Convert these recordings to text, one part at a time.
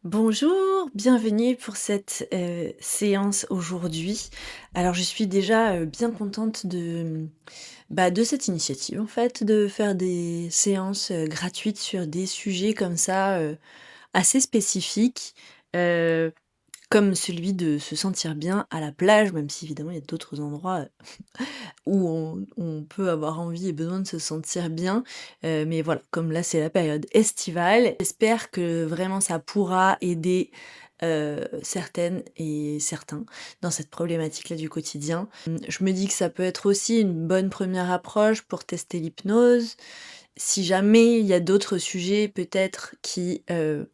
Bonjour, bienvenue pour cette, séance aujourd'hui. Alors je suis déjà, bien contente de cette initiative en fait, de faire des séances, gratuites sur des sujets comme ça, assez spécifiques, heu, comme celui de se sentir bien à la plage, même si évidemment il y a d'autres endroits, où on peut avoir envie et besoin de se sentir bien, mais voilà, comme là, c'est la période estivale, j'espère que vraiment ça pourra aider, certaines et certains dans cette problématique-là du quotidien. Je me dis que ça peut être aussi une bonne première approche pour tester l'hypnose. Si jamais il y a d'autres sujets peut-être qui,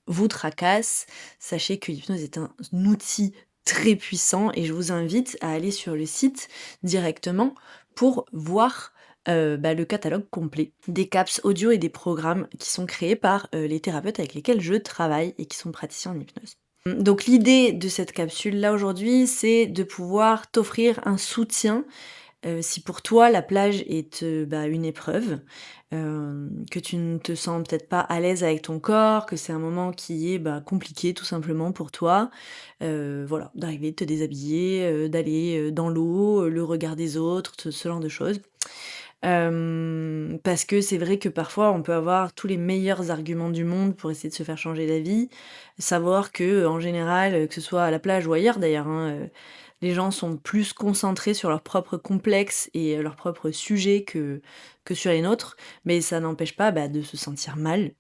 vous tracassent, sachez que l'hypnose est un outil très puissant et je vous invite à aller sur le site directement pour voir, le catalogue complet des caps audio et des programmes qui sont créés par, les thérapeutes avec lesquels je travaille et qui sont praticiens en hypnose. Donc l'idée de cette capsule-là aujourd'hui, c'est de pouvoir t'offrir un soutien. Si pour toi la plage est, une épreuve, que tu ne te sens peut-être pas à l'aise avec ton corps, que c'est un moment qui est, compliqué tout simplement pour toi, voilà, d'arriver, de te déshabiller, d'aller, dans l'eau, le regard des autres, ce genre de choses. Parce que c'est vrai que parfois on peut avoir tous les meilleurs arguments du monde pour essayer de se faire changer d'avis. Savoir que, en général, que ce soit à la plage ou ailleurs d'ailleurs, hein, les gens sont plus concentrés sur leurs propres complexes et leurs propres sujets que sur les nôtres. Mais ça n'empêche pas, de se sentir mal,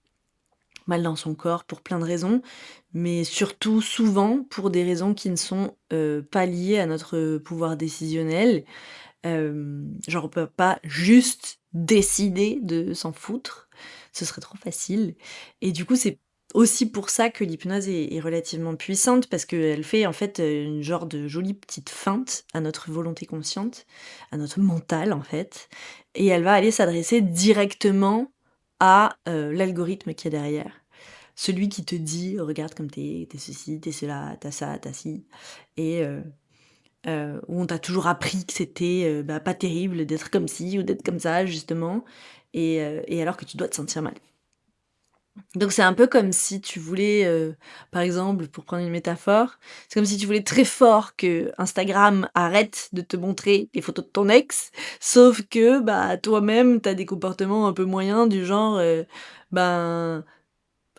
mal dans son corps pour plein de raisons, mais surtout souvent pour des raisons qui ne sont, pas liées à notre pouvoir décisionnel. Genre on peut pas juste décider de s'en foutre, ce serait trop facile et du coup, c'est aussi pour ça que l'hypnose est relativement puissante parce qu'elle fait en fait, une genre de jolie petite feinte à notre volonté consciente, à notre mental en fait et elle va aller s'adresser directement à, l'algorithme qui est derrière. Celui qui te dit: «Regarde comme t'es ceci, t'es cela, t'as ça, t'as ci» et où on t'a toujours appris que c'était, pas terrible d'être comme ci ou d'être comme ça justement et alors que tu dois te sentir mal. Donc c'est un peu comme si tu voulais, par exemple, pour prendre une métaphore, c'est comme si tu voulais très fort que Instagram arrête de te montrer les photos de ton ex, sauf que, toi-même, tu as des comportements un peu moyens du genre, ben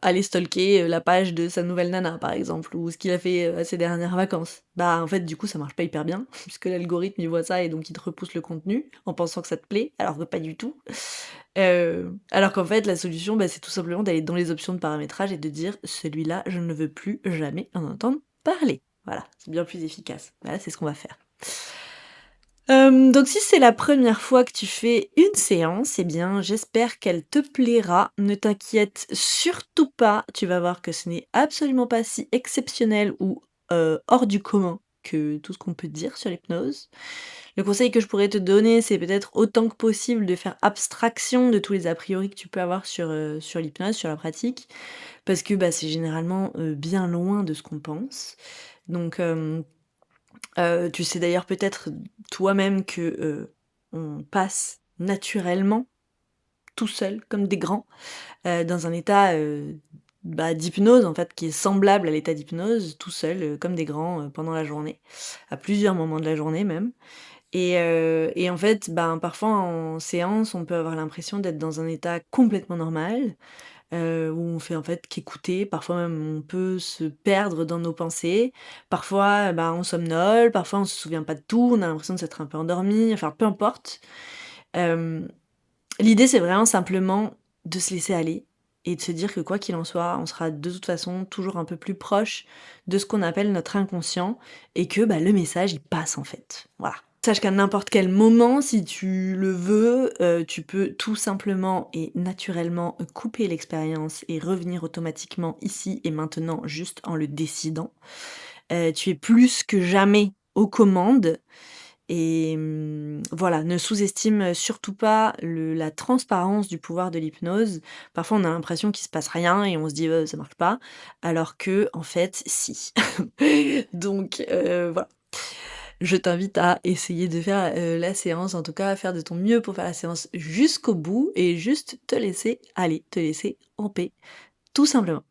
aller stalker, la page de sa nouvelle nana, par exemple, ou ce qu'il a fait, à ses dernières vacances. Bah, en fait, du coup, ça marche pas hyper bien, puisque l'algorithme, il voit ça et donc il te repousse le contenu en pensant que ça te plaît, alors que pas du tout. Alors qu'en fait, la solution, c'est tout simplement d'aller dans les options de paramétrage et de dire: «Celui-là, je ne veux plus jamais en entendre parler». Voilà, c'est bien plus efficace. Voilà, c'est ce qu'on va faire. Donc si c'est la première fois que tu fais une séance, eh bien, j'espère qu'elle te plaira. Ne t'inquiète surtout pas, tu vas voir que ce n'est absolument pas si exceptionnel ou, hors du commun que tout ce qu'on peut dire sur l'hypnose. Le conseil que je pourrais te donner, c'est peut-être autant que possible de faire abstraction de tous les a priori que tu peux avoir sur l'hypnose, sur la pratique, parce que, c'est généralement, bien loin de ce qu'on pense. Donc, tu sais d'ailleurs peut-être toi-même que, on passe naturellement, tout seul, comme des grands, dans un état, d'hypnose en fait, qui est semblable à l'état d'hypnose, tout seul, comme des grands, pendant la journée, à plusieurs moments de la journée même et en fait, parfois en séance, on peut avoir l'impression d'être dans un état complètement normal, où on fait en fait qu'écouter. Parfois même, on peut se perdre dans nos pensées. Parfois, on somnole, parfois on se souvient pas de tout, on a l'impression de s'être un peu endormi, enfin peu importe. Hem, L'idée, c'est vraiment simplement de se laisser aller et de se dire que quoi qu'il en soit, on sera de toute façon toujours un peu plus proche de ce qu'on appelle notre inconscient et que, le message, il passe en fait. Voilà. Sache qu'à n'importe quel moment, si tu le veux, tu peux tout simplement et naturellement, couper l'expérience et revenir automatiquement ici et maintenant juste en le décidant. Tu es plus que jamais aux commandes et voilà, ne sous-estime, surtout pas la transparence du pouvoir de l'hypnose. Parfois, on a l'impression qu'il se passe rien et on se dit: Ça marche pas», alors que en fait, si. Donc voilà. Je t'invite à essayer de faire, la séance, en tout cas à faire de ton mieux pour faire la séance jusqu'au bout et juste te laisser aller, te laisser en paix, tout simplement.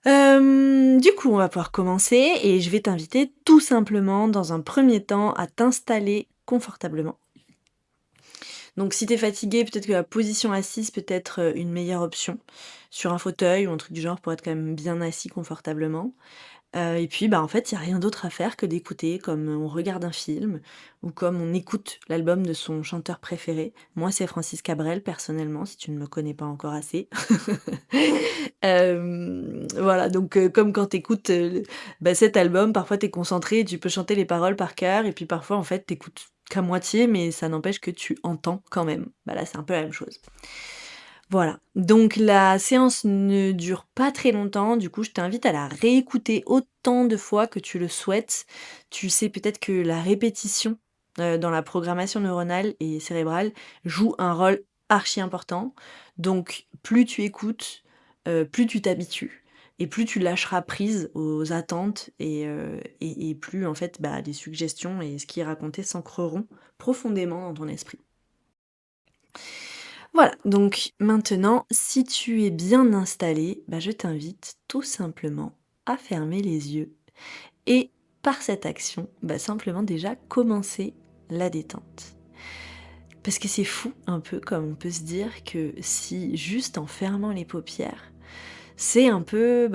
Du coup, on va pouvoir commencer et je vais t'inviter tout simplement dans un premier temps à t'installer confortablement. Donc si tu es fatigué, peut-être que la position assise peut être, une meilleure option, sur un fauteuil ou un truc du genre pour être quand même bien assis confortablement. Et puis, bah, en fait, il y a rien d'autre à faire que d'écouter comme on regarde un film ou comme on écoute l'album de son chanteur préféré. Moi, c'est Francis Cabrel personnellement, si tu ne me connais pas encore assez. Voilà, donc comme quand tu écoutes, bah, cet album, parfois tu es concentré et tu peux chanter les paroles par cœur et puis parfois, en fait, tu écoutes qu'à moitié, mais ça n'empêche que tu entends quand même. Bah, là, c'est un peu la même chose. Voilà, donc la séance ne dure pas très longtemps, du coup je t'invite à la réécouter autant de fois que tu le souhaites. Tu sais peut-être que la répétition, dans la programmation neuronale et cérébrale joue un rôle archi important. Donc plus tu écoutes, plus tu t'habitues et plus tu lâcheras prise aux attentes et plus en fait, bah, les suggestions et ce qui est raconté s'ancreront profondément dans ton esprit. Voilà, donc maintenant, si tu es bien installé, bah, je t'invite tout simplement à fermer les yeux et par cette action, bah, simplement déjà commencer la détente. Parce que c'est fou un peu comme on peut se dire que si juste en fermant les paupières, c'est un peu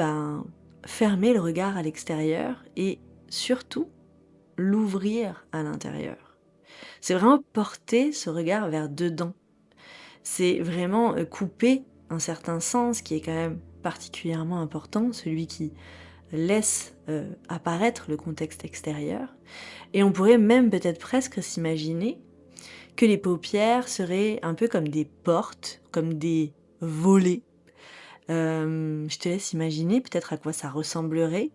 fermer le regard à l'extérieur et surtout l'ouvrir à l'intérieur. C'est vraiment porter ce regard vers dedans. C'est vraiment, couper un certain sens qui est quand même particulièrement important, celui qui laisse, apparaître le contexte extérieur et on pourrait même peut-être presque s'imaginer que les paupières seraient un peu comme des portes, comme des volets. Je te laisse imaginer peut-être à quoi ça ressemblerait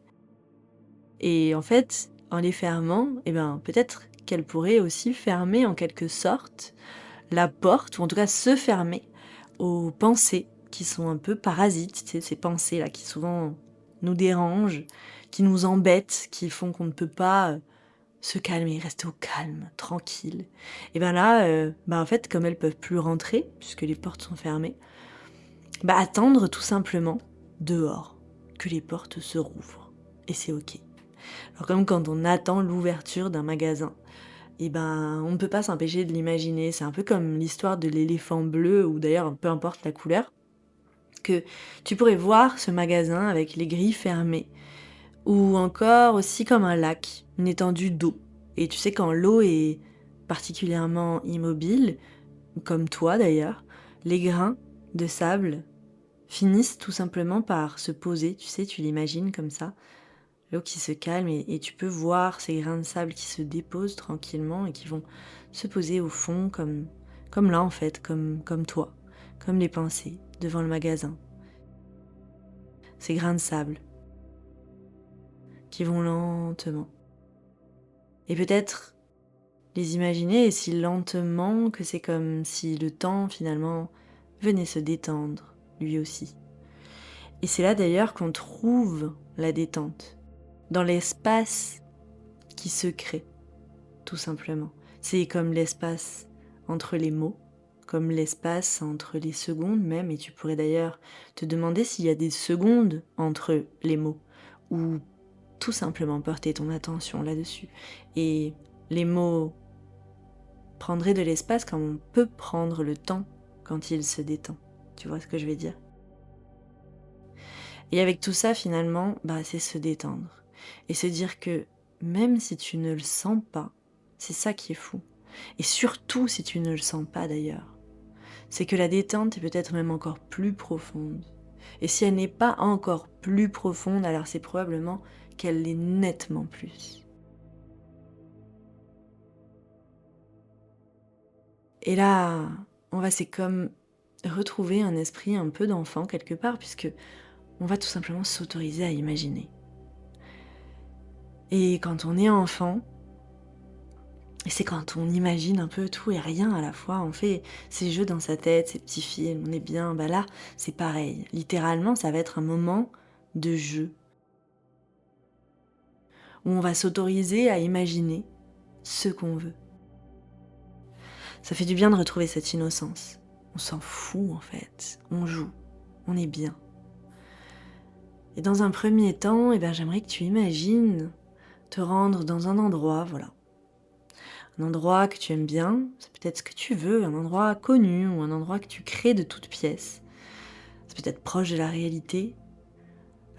et en fait, en les fermant et ben, peut-être qu'elles pourraient aussi fermer en quelque sorte la porte, ou en tout cas se fermer aux pensées qui sont un peu parasites, tu sais, ces pensées-là qui souvent nous dérangent, qui nous embêtent, qui font qu'on ne peut pas se calmer, rester au calme, tranquille. Et ben là, en fait, comme elles peuvent plus rentrer, puisque les portes sont fermées, attendre tout simplement dehors, que les portes se rouvrent. Et c'est ok. Alors comme quand on attend l'ouverture d'un magasin, et ben, on ne peut pas s'empêcher de l'imaginer. C'est un peu comme l'histoire de l'éléphant bleu, ou d'ailleurs, peu importe la couleur, que tu pourrais voir ce magasin avec les grilles fermées, ou encore aussi comme un lac, une étendue d'eau. Et tu sais, quand l'eau est particulièrement immobile, comme toi d'ailleurs, les grains de sable finissent tout simplement par se poser, tu sais, tu l'imagines comme ça, l'eau qui se calme et tu peux voir ces grains de sable qui se déposent tranquillement et qui vont se poser au fond comme là en fait, comme toi, comme les pensées devant le magasin. Ces grains de sable qui vont lentement. Et peut-être les imaginer et si lentement que c'est comme si le temps finalement venait se détendre lui aussi. Et c'est là d'ailleurs qu'on trouve la détente, dans l'espace qui se crée. Tout simplement. C'est comme l'espace entre les mots, comme l'espace entre les secondes même, et tu pourrais d'ailleurs te demander s'il y a des secondes entre les mots, ou tout simplement porter ton attention là-dessus. Et les mots prendraient de l'espace comme on peut prendre le temps quand il se détend. Tu vois ce que je vais dire? Et avec tout ça, finalement, c'est se détendre. Et se dire que même si tu ne le sens pas, c'est ça qui est fou. Et surtout si tu ne le sens pas d'ailleurs, c'est que la détente est peut-être même encore plus profonde. Et si elle n'est pas encore plus profonde, alors c'est probablement qu'elle l'est nettement plus. Et là, c'est comme retrouver un esprit un peu d'enfant quelque part, puisque on va tout simplement s'autoriser à imaginer. Et quand on est enfant, et c'est quand on imagine un peu tout et rien à la fois, on fait ces jeux dans sa tête, ces petits films, on est bien, là, c'est pareil. Littéralement, ça va être un moment de jeu, où on va s'autoriser à imaginer ce qu'on veut. Ça fait du bien de retrouver cette innocence. On s'en fout en fait, on joue, on est bien. Et dans un premier temps, j'aimerais que tu imagines te rendre dans un endroit, voilà. Un endroit que tu aimes bien, c'est peut-être ce que tu veux, un endroit connu ou un endroit que tu crées de toutes pièces. C'est peut-être proche de la réalité,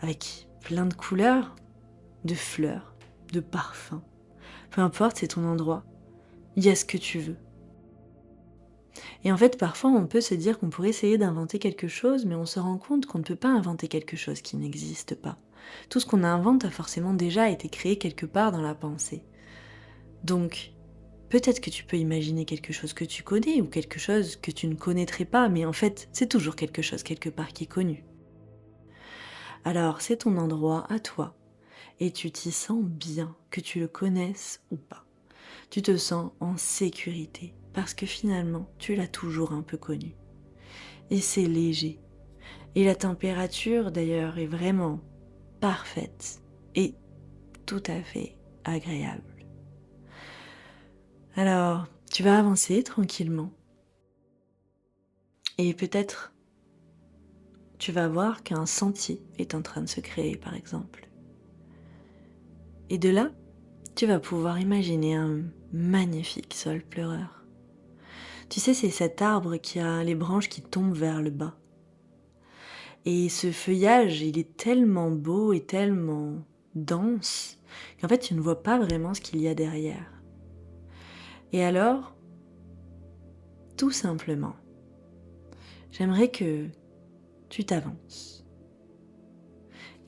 avec plein de couleurs, de fleurs, de parfums. Peu importe, c'est ton endroit. Il y a ce que tu veux. Et en fait, parfois, on peut se dire qu'on pourrait essayer d'inventer quelque chose, mais on se rend compte qu'on ne peut pas inventer quelque chose qui n'existe pas. Tout ce qu'on invente a forcément déjà été créé quelque part dans la pensée. Donc, peut-être que tu peux imaginer quelque chose que tu connais ou quelque chose que tu ne connaîtrais pas, mais en fait, c'est toujours quelque chose quelque part qui est connu. Alors, c'est ton endroit à toi, et tu t'y sens bien, que tu le connaisses ou pas. Tu te sens en sécurité, parce que finalement, tu l'as toujours un peu connu. Et c'est léger. Et la température, d'ailleurs, est vraiment parfaite et tout à fait agréable. Alors, tu vas avancer tranquillement. Et peut-être tu vas voir qu'un sentier est en train de se créer, par exemple. Et de là, tu vas pouvoir imaginer un magnifique sol pleureur. Tu sais, c'est cet arbre qui a les branches qui tombent vers le bas. Et ce feuillage, il est tellement beau et tellement dense qu'en fait, tu ne vois pas vraiment ce qu'il y a derrière. Et alors, tout simplement, j'aimerais que tu t'avances.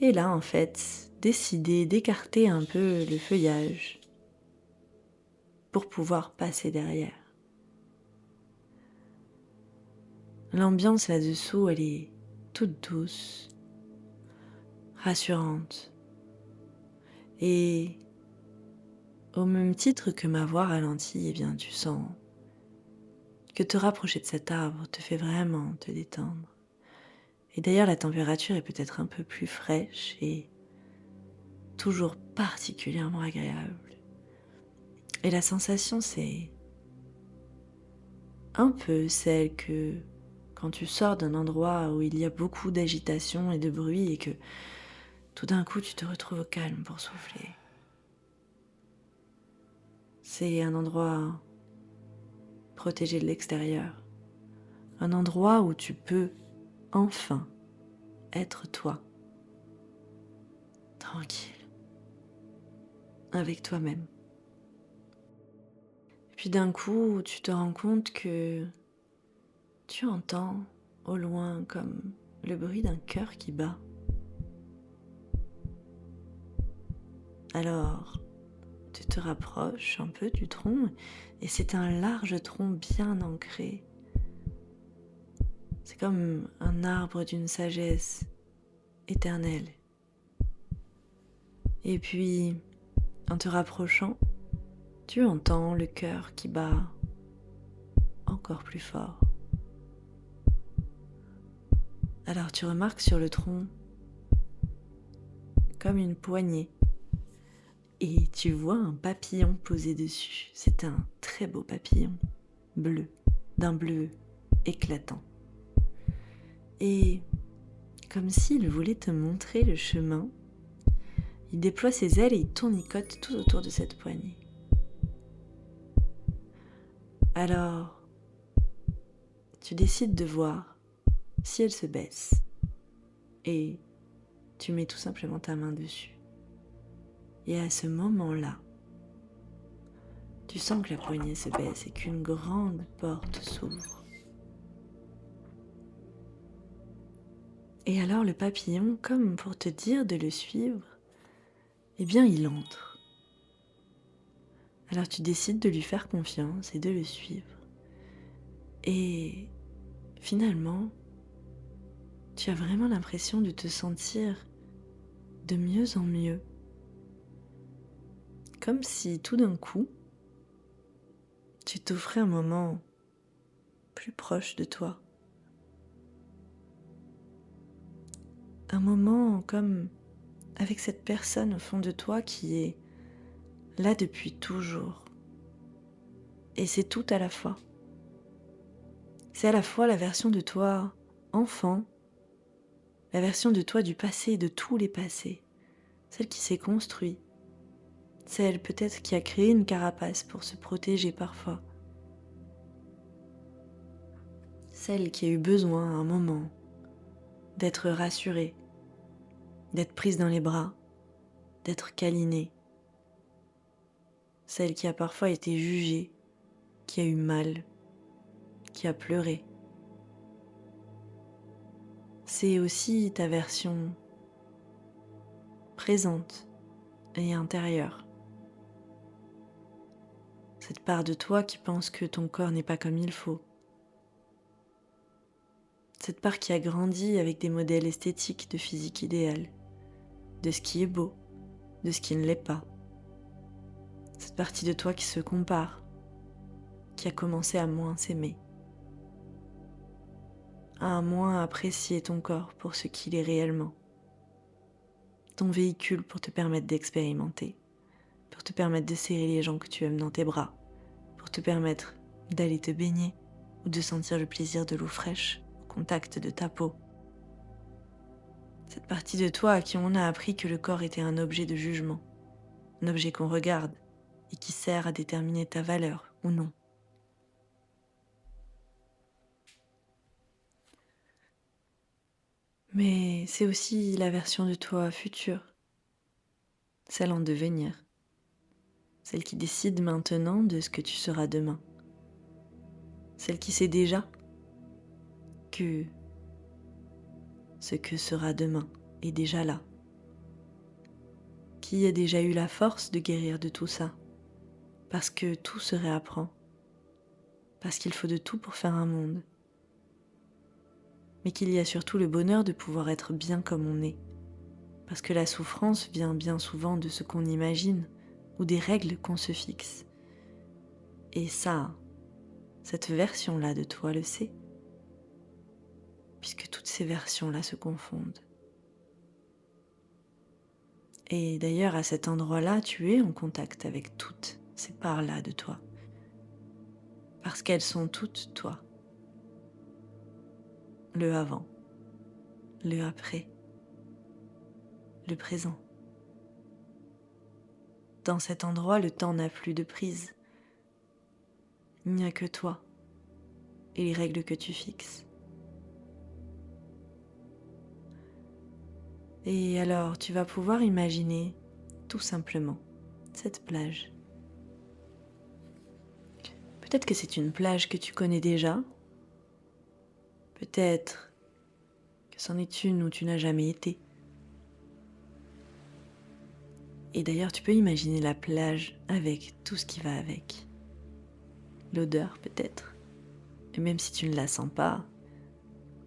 Et là, en fait, décider d'écarter un peu le feuillage pour pouvoir passer derrière. L'ambiance là-dessous, elle est toute douce, rassurante. Et au même titre que ma voix ralentit, tu sens que te rapprocher de cet arbre te fait vraiment te détendre. Et d'ailleurs, la température est peut-être un peu plus fraîche et toujours particulièrement agréable. Et la sensation, c'est un peu celle que quand tu sors d'un endroit où il y a beaucoup d'agitation et de bruit et que tout d'un coup tu te retrouves au calme pour souffler. C'est un endroit protégé de l'extérieur, un endroit où tu peux enfin être toi, tranquille, avec toi-même. Et puis d'un coup, tu te rends compte que tu entends au loin comme le bruit d'un cœur qui bat. Alors, tu te rapproches un peu du tronc et c'est un large tronc bien ancré. C'est comme un arbre d'une sagesse éternelle. Et puis, en te rapprochant, tu entends le cœur qui bat encore plus fort. Alors tu remarques sur le tronc comme une poignée et tu vois un papillon posé dessus. C'est un très beau papillon, bleu, d'un bleu éclatant. Et comme s'il voulait te montrer le chemin, il déploie ses ailes et il tournicote tout autour de cette poignée. Alors, tu décides de voir si elle se baisse et tu mets tout simplement ta main dessus. Et à ce moment-là, tu sens que la poignée se baisse et qu'une grande porte s'ouvre. Et alors le papillon, comme pour te dire de le suivre, il entre. Alors tu décides de lui faire confiance et de le suivre. Et finalement, tu as vraiment l'impression de te sentir de mieux en mieux. Comme si tout d'un coup, tu t'offrais un moment plus proche de toi. Un moment comme avec cette personne au fond de toi qui est là depuis toujours. Et c'est tout à la fois. C'est à la fois la version de toi enfant, la version de toi du passé, de tous les passés, celle qui s'est construite, celle peut-être qui a créé une carapace pour se protéger parfois, celle qui a eu besoin à un moment d'être rassurée, d'être prise dans les bras, d'être câlinée, celle qui a parfois été jugée, qui a eu mal, qui a pleuré. C'est aussi ta version présente et intérieure. Cette part de toi qui pense que ton corps n'est pas comme il faut. Cette part qui a grandi avec des modèles esthétiques de physique idéale, de ce qui est beau, de ce qui ne l'est pas. Cette partie de toi qui se compare, qui a commencé à moins s'aimer, à moins apprécier ton corps pour ce qu'il est réellement. Ton véhicule pour te permettre d'expérimenter, pour te permettre de serrer les gens que tu aimes dans tes bras, pour te permettre d'aller te baigner ou de sentir le plaisir de l'eau fraîche au contact de ta peau. Cette partie de toi à qui on a appris que le corps était un objet de jugement, un objet qu'on regarde et qui sert à déterminer ta valeur ou non. Mais c'est aussi la version de toi future, celle en devenir, celle qui décide maintenant de ce que tu seras demain, celle qui sait déjà que ce que sera demain est déjà là, qui a déjà eu la force de guérir de tout ça, parce que tout se réapprend, parce qu'il faut de tout pour faire un monde, mais qu'il y a surtout le bonheur de pouvoir être bien comme on est, parce que la souffrance vient bien souvent de ce qu'on imagine ou des règles qu'on se fixe. Et ça, cette version-là de toi le sait, puisque toutes ces versions-là se confondent. Et d'ailleurs, à cet endroit-là, tu es en contact avec toutes ces parts-là de toi, parce qu'elles sont toutes toi. Le avant, le après, le présent. Dans cet endroit, le temps n'a plus de prise. Il n'y a que toi et les règles que tu fixes. Et alors, tu vas pouvoir imaginer, tout simplement, cette plage. Peut-être que c'est une plage que tu connais déjà. Peut-être que c'en est une où tu n'as jamais été. Et d'ailleurs, tu peux imaginer la plage avec tout ce qui va avec. L'odeur peut-être. Et même si tu ne la sens pas,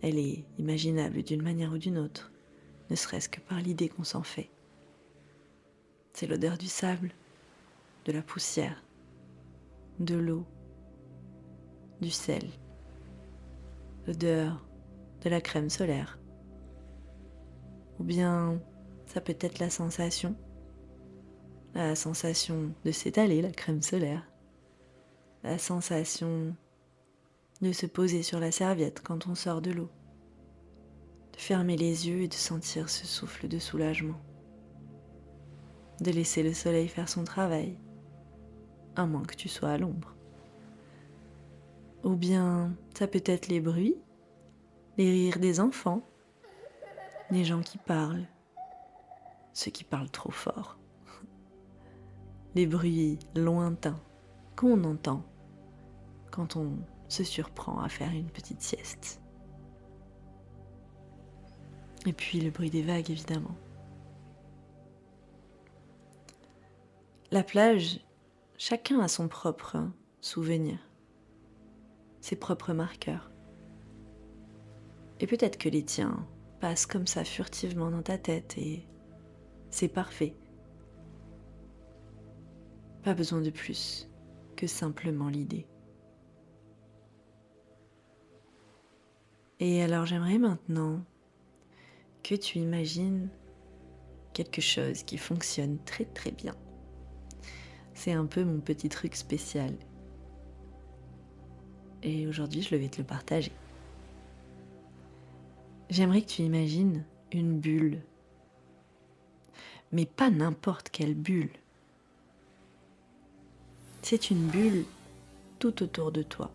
elle est imaginable d'une manière ou d'une autre, ne serait-ce que par l'idée qu'on s'en fait. C'est l'odeur du sable, de la poussière, de l'eau, du sel, l'odeur de la crème solaire. Ou bien, ça peut être la sensation de s'étaler, la crème solaire, la sensation de se poser sur la serviette quand on sort de l'eau, de fermer les yeux et de sentir ce souffle de soulagement, de laisser le soleil faire son travail, à moins que tu sois à l'ombre. Ou bien, ça peut être les bruits, les rires des enfants, les gens qui parlent, ceux qui parlent trop fort, les bruits lointains qu'on entend quand on se surprend à faire une petite sieste. Et puis le bruit des vagues, évidemment. La plage, chacun a son propre souvenir, ses propres marqueurs. Et peut-être que les tiens passent comme ça furtivement dans ta tête et c'est parfait. Pas besoin de plus que simplement l'idée. Et alors j'aimerais maintenant que tu imagines quelque chose qui fonctionne très très bien. C'est un peu mon petit truc spécial. Et aujourd'hui, je vais te le partager. J'aimerais que tu imagines une bulle. Mais pas n'importe quelle bulle. C'est une bulle tout autour de toi.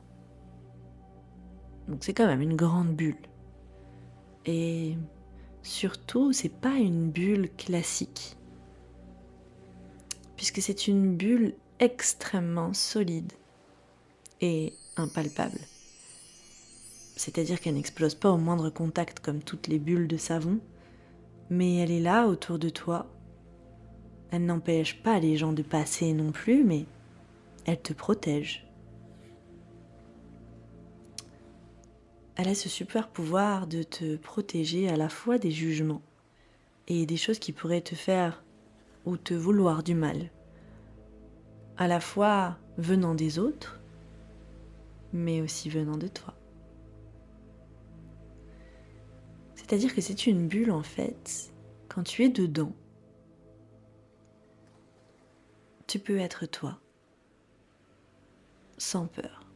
Donc c'est quand même une grande bulle. Et surtout, c'est pas une bulle classique. Puisque c'est une bulle extrêmement solide et impalpable. C'est-à-dire qu'elle n'explose pas au moindre contact comme toutes les bulles de savon, mais elle est là autour de toi. Elle n'empêche pas les gens de passer non plus, mais elle te protège. Elle a ce super pouvoir de te protéger à la fois des jugements et des choses qui pourraient te faire ou te vouloir du mal, à la fois venant des autres, mais aussi venant de toi. C'est-à-dire que c'est une bulle en fait, quand tu es dedans, tu peux être toi, sans peur.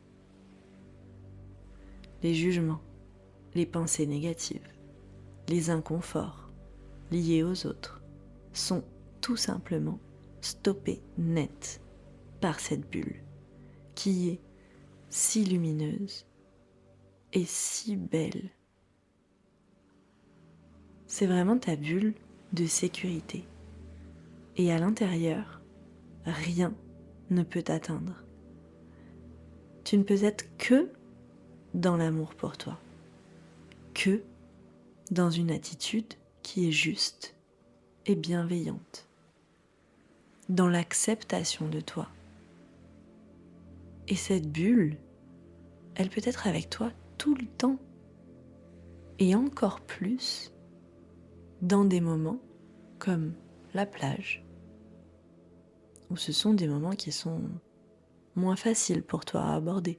Les jugements, les pensées négatives, les inconforts liés aux autres sont tout simplement stoppés net par cette bulle qui est si lumineuse et si belle. C'est vraiment ta bulle de sécurité. Et à l'intérieur, rien ne peut t'atteindre. Tu ne peux être que dans l'amour pour toi, que dans une attitude qui est juste et bienveillante, dans l'acceptation de toi. Et cette bulle, elle peut être avec toi tout le temps, et encore plus dans des moments comme la plage, où ce sont des moments qui sont moins faciles pour toi à aborder.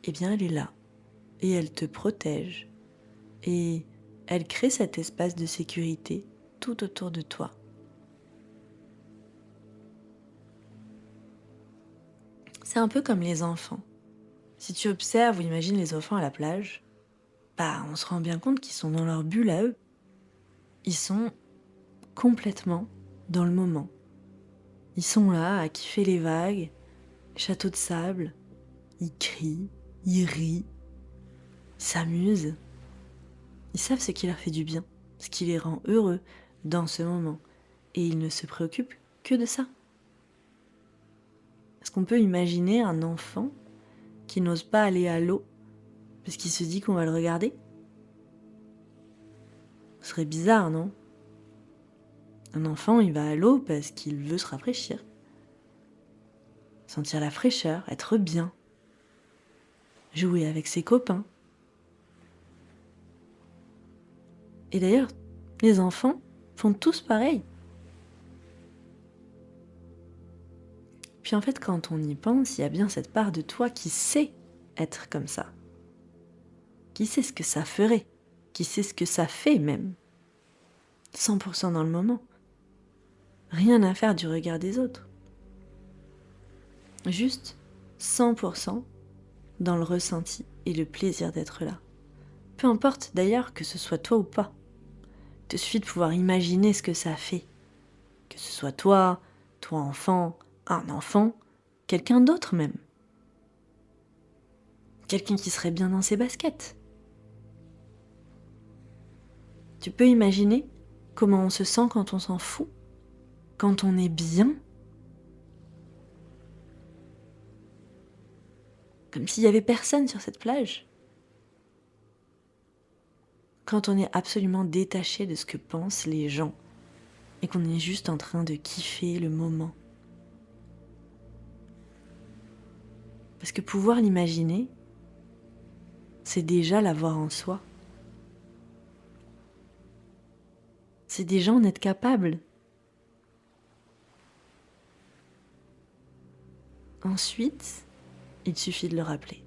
Eh bien, elle est là, et elle te protège, et elle crée cet espace de sécurité tout autour de toi. C'est un peu comme les enfants. Si tu observes ou imagines les enfants à la plage, on se rend bien compte qu'ils sont dans leur bulle à eux. Ils sont complètement dans le moment. Ils sont là à kiffer les vagues, châteaux de sable, ils crient, ils rient, ils s'amusent. Ils savent ce qui leur fait du bien, ce qui les rend heureux dans ce moment. Et ils ne se préoccupent que de ça. Est-ce qu'on peut imaginer un enfant qui n'ose pas aller à l'eau parce qu'il se dit qu'on va le regarder? Ce serait bizarre, non? Un enfant, il va à l'eau parce qu'il veut se rafraîchir. Sentir la fraîcheur, être bien. Jouer avec ses copains. Et d'ailleurs, les enfants font tous pareil. Puis en fait, quand on y pense, il y a bien cette part de toi qui sait être comme ça. Qui sait ce que ça ferait. Qui sait ce que ça fait même. 100% dans le moment. Rien à faire du regard des autres. Juste 100% dans le ressenti et le plaisir d'être là. Peu importe d'ailleurs que ce soit toi ou pas. Il te suffit de pouvoir imaginer ce que ça fait. Que ce soit toi enfant, un enfant, quelqu'un d'autre même. Quelqu'un qui serait bien dans ses baskets. Tu peux imaginer comment on se sent quand on s'en fout, quand on est bien, comme s'il n'y avait personne sur cette plage. Quand on est absolument détaché de ce que pensent les gens et qu'on est juste en train de kiffer le moment. Parce que pouvoir l'imaginer, c'est déjà l'avoir en soi. C'est déjà en être capable. Ensuite, il suffit de le rappeler.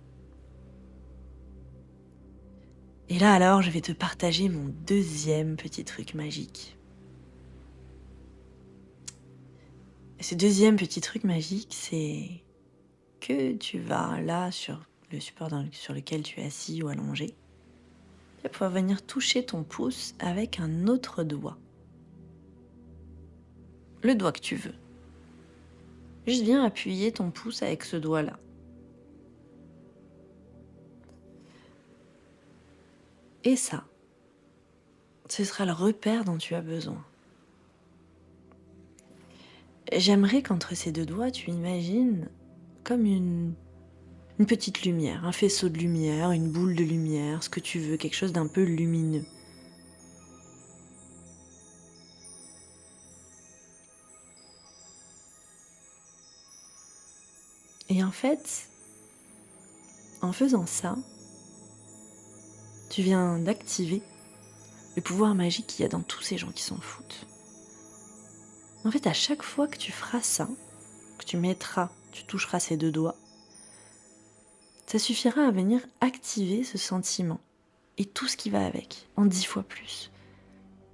Et là alors, je vais te partager mon deuxième petit truc magique. Et ce deuxième petit truc magique, c'est que tu vas là sur le support sur lequel tu es assis ou allongé. Tu tu vas venir toucher ton pouce avec un autre doigt. Le doigt que tu veux. Juste viens appuyer ton pouce avec ce doigt-là. Et ça, ce sera le repère dont tu as besoin. J'aimerais qu'entre ces deux doigts, tu imagines comme une petite lumière, un faisceau de lumière, une boule de lumière, ce que tu veux, quelque chose d'un peu lumineux. Et en fait, en faisant ça, tu viens d'activer le pouvoir magique qu'il y a dans tous ces gens qui s'en foutent. En fait, à chaque fois que tu feras ça, que tu toucheras ces deux doigts, ça suffira à venir activer ce sentiment et tout ce qui va avec, en 10 fois plus.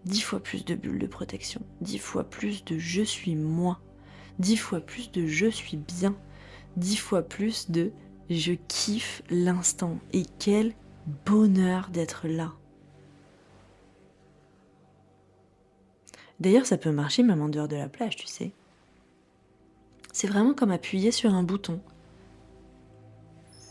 10 fois plus de bulles de protection, 10 fois plus de je suis moi, 10 fois plus de je suis bien, 10 fois plus de je kiffe l'instant. Et quel bonheur d'être là. D'ailleurs, ça peut marcher même en dehors de la plage, tu sais. C'est vraiment comme appuyer sur un bouton.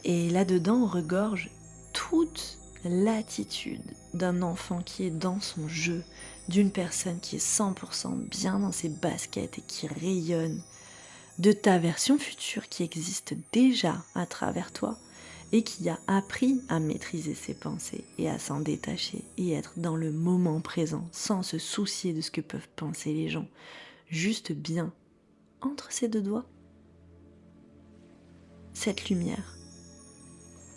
Et là-dedans regorge toute l'attitude d'un enfant qui est dans son jeu, d'une personne qui est 100% bien dans ses baskets et qui rayonne, de ta version future qui existe déjà à travers toi et qui a appris à maîtriser ses pensées et à s'en détacher et être dans le moment présent sans se soucier de ce que peuvent penser les gens, juste bien entre ses deux doigts. Cette lumière,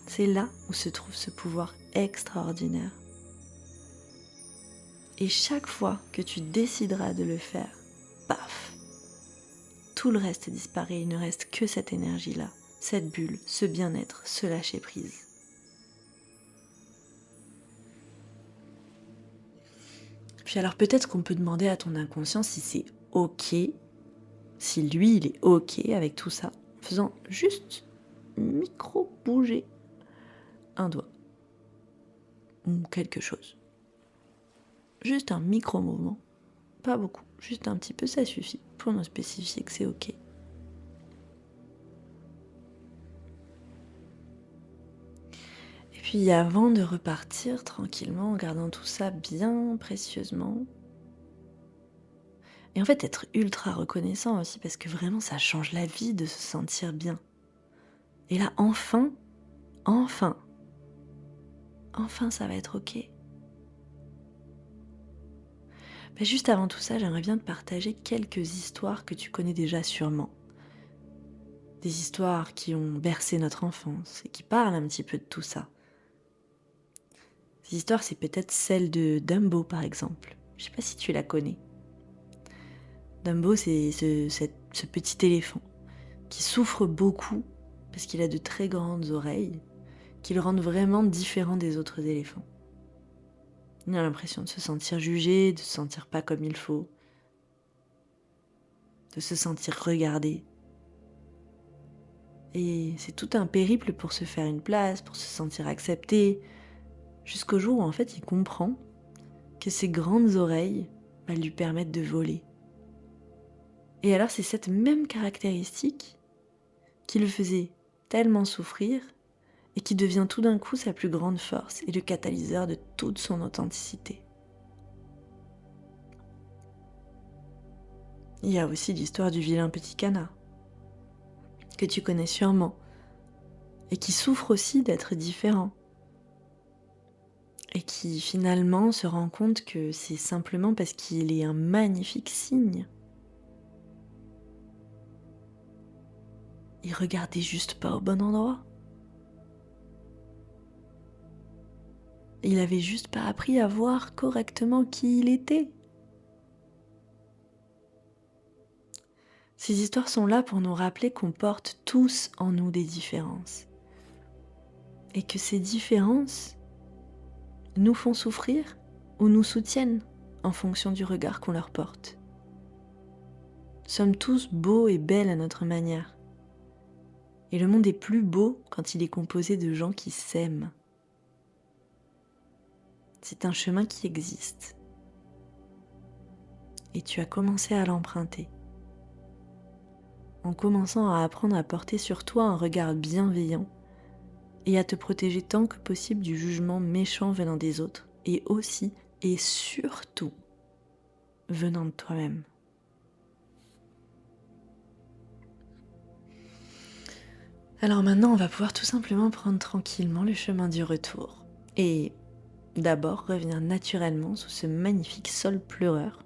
c'est là où se trouve ce pouvoir extraordinaire. Et chaque fois que tu décideras de le faire, paf, tout le reste disparaît, il ne reste que cette énergie-là, cette bulle, ce bien-être, ce lâcher-prise. Puis alors peut-être qu'on peut demander à ton inconscient si c'est ok, si lui il est ok avec tout ça, en faisant juste micro-bouger un doigt ou quelque chose. Juste un micro-mouvement, pas beaucoup, juste un petit peu, ça suffit pour nous spécifier que c'est ok. Et puis avant de repartir tranquillement en gardant tout ça bien précieusement, et en fait être ultra reconnaissant aussi parce que vraiment ça change la vie de se sentir bien. Et là enfin ça va être ok. Mais juste avant tout ça, j'aimerais bien te partager quelques histoires que tu connais déjà sûrement. Des histoires qui ont bercé notre enfance et qui parlent un petit peu de tout ça. Ces histoires, c'est peut-être celle de Dumbo par exemple. Je sais pas si tu la connais. Dumbo, c'est ce petit éléphant qui souffre beaucoup parce qu'il a de très grandes oreilles qui le rendent vraiment différent des autres éléphants. Il a l'impression de se sentir jugé, de se sentir pas comme il faut, de se sentir regardé. Et c'est tout un périple pour se faire une place, pour se sentir accepté, jusqu'au jour où en fait il comprend que ses grandes oreilles lui permettent de voler. Et alors c'est cette même caractéristique qui le faisait tellement souffrir et qui devient tout d'un coup sa plus grande force et le catalyseur de toute son authenticité. Il y a aussi l'histoire du vilain petit canard, que tu connais sûrement, et qui souffre aussi d'être différent, et qui finalement se rend compte que c'est simplement parce qu'il est un magnifique cygne. Il regardait juste pas au bon endroit. Il avait juste pas appris à voir correctement qui il était. Ces histoires sont là pour nous rappeler qu'on porte tous en nous des différences. Et que ces différences nous font souffrir ou nous soutiennent en fonction du regard qu'on leur porte. Nous sommes tous beaux et belles à notre manière. Et le monde est plus beau quand il est composé de gens qui s'aiment. C'est un chemin qui existe et tu as commencé à l'emprunter en commençant à apprendre à porter sur toi un regard bienveillant et à te protéger tant que possible du jugement méchant venant des autres et aussi et surtout venant de toi-même. Alors maintenant, on va pouvoir tout simplement prendre tranquillement le chemin du retour et d'abord revenir naturellement sous ce magnifique sol pleureur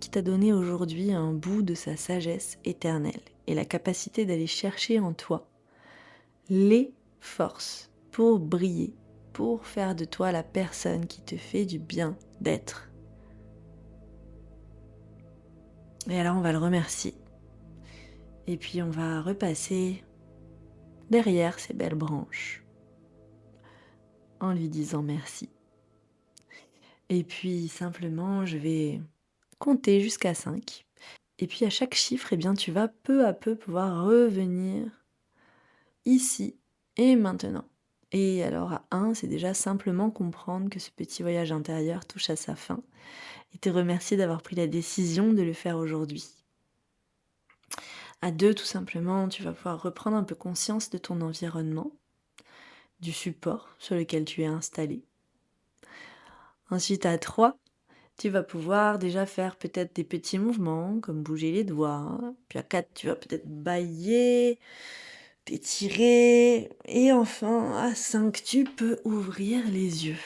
qui t'a donné aujourd'hui un bout de sa sagesse éternelle et la capacité d'aller chercher en toi les forces pour briller, pour faire de toi la personne qui te fait du bien d'être. Et alors on va le remercier. Et puis on va repasser derrière ces belles branches en lui disant merci. Et puis simplement je vais compter jusqu'à 5. Et puis à chaque chiffre, eh bien, tu vas peu à peu pouvoir revenir ici et maintenant. Et alors à 1, c'est déjà simplement comprendre que ce petit voyage intérieur touche à sa fin et te remercier d'avoir pris la décision de le faire aujourd'hui. À 2, tout simplement, tu vas pouvoir reprendre un peu conscience de ton environnement, du support sur lequel tu es installé. Ensuite, à 3, tu vas pouvoir déjà faire peut-être des petits mouvements, comme bouger les doigts. Puis à 4, tu vas peut-être bâiller, t'étirer. Et enfin, à 5, tu peux ouvrir les yeux.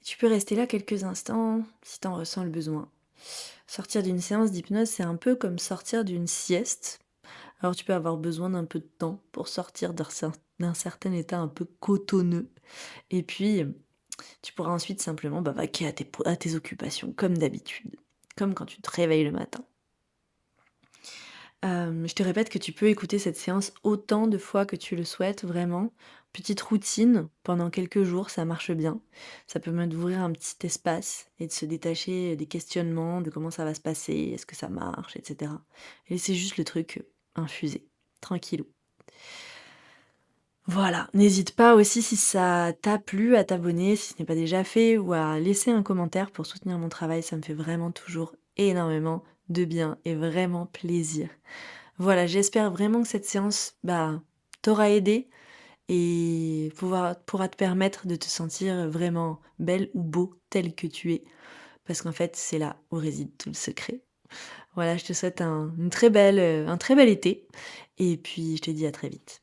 Tu peux rester là quelques instants si t'en ressens le besoin. Sortir d'une séance d'hypnose, c'est un peu comme sortir d'une sieste. Alors tu peux avoir besoin d'un peu de temps pour sortir d'un certain état un peu cotonneux. Et puis, tu pourras ensuite simplement vaquer à tes occupations, comme d'habitude, comme quand tu te réveilles le matin. Je te répète que tu peux écouter cette séance autant de fois que tu le souhaites, vraiment. Petite routine pendant quelques jours, ça marche bien. Ça permet d'ouvrir un petit espace et de se détacher des questionnements, de comment ça va se passer, est-ce que ça marche, etc. Et laisser juste le truc infuser, tranquillou. Voilà, n'hésite pas aussi si ça t'a plu à t'abonner si ce n'est pas déjà fait ou à laisser un commentaire pour soutenir mon travail, ça me fait vraiment toujours énormément de bien et vraiment plaisir. Voilà, j'espère vraiment que cette séance t'aura aidé et pourra te permettre de te sentir vraiment belle ou beau tel que tu es. Parce qu'en fait, c'est là où réside tout le secret. Voilà, je te souhaite un très bel été et puis je te dis à très vite.